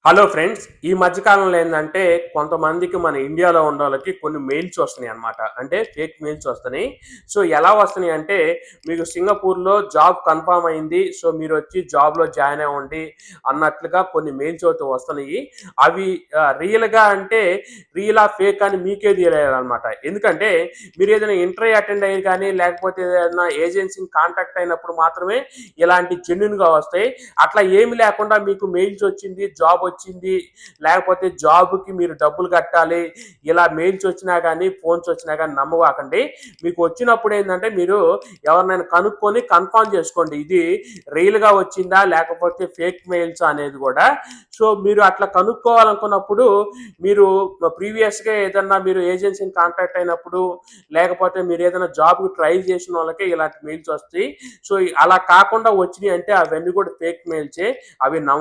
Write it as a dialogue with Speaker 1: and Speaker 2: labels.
Speaker 1: Hello friends. ఈ మధ్య కాలంలో ఏందంటే కొంతమందికి మన ఇండియాలో ఉన్నోళ్ళకి కొన్ని మెయిల్స్ వస్తున్నాయి అన్నమాట. అంటే ఫేక్ మెయిల్స్ వస్తున్నాయి. సో, ఎలా వస్తున్నాయి అంటే మీకు సింగపూర్‌లో జాబ్ కన్ఫర్మ్ అయింది. సో, మీరొచ్చి జాబ్‌లో జాయిన్ అవ్వండి అన్నట్లుగా కొన్ని మెయిల్స్ అయితే వస్తున్నాయి. అవి రియల్‌గా అంటే రియలా? ఫేకా? అని మీకే తెలియాలన్నమాట. ఎందుకంటే మీరేదైనా ఇంటర్వ్యూ అటెండ్ అయ్యి గాని లేకపోతే ఏదైనా ఏజెన్సీని కాంటాక్ట్ అయినప్పుడు మాత్రమే ఇలాంటి జెన్యూన్‌గా వస్తాయి. అట్లా ఏమి లేకుండా మీకు మెయిల్స్ వచ్చింది, జాబ్ వచ్చింది, లేకపోతే జాబ్‌కి మీరు డబ్బులు కట్టాలి, ఇలా మెయిల్స్ వచ్చినా గానీ, ఫోన్స్ వచ్చినా గానీ నమ్మబాకండి. మీకు వచ్చినప్పుడు ఏందంటే మీరు ఎవరినైనా కనుక్కొని కన్ఫర్మ్ చేసుకోండి. ఇది రియల్‌గా వచ్చిందా? లేకపోతే ఫేక్ మెయిల్సా అనేది గూడా. సో, మీరు అట్లా కనుక్కోవాలనుకున్నప్పుడు మీరు ప్రీవియస్‌గా ఏదన్నా మీరు ఏజెన్సీని కాంటాక్ట్ అయినప్పుడు, లేకపోతే మీరేదైనా జాబ్‌కి ట్రై చేసిన వాళ్ళకే ఇలాంటి మెయిల్స్ వస్తాయి. సో, అలా కాకుండా వచ్చినియి అంటే అవన్నీ కూడా ఫేక్ మెయిల్సే. అవి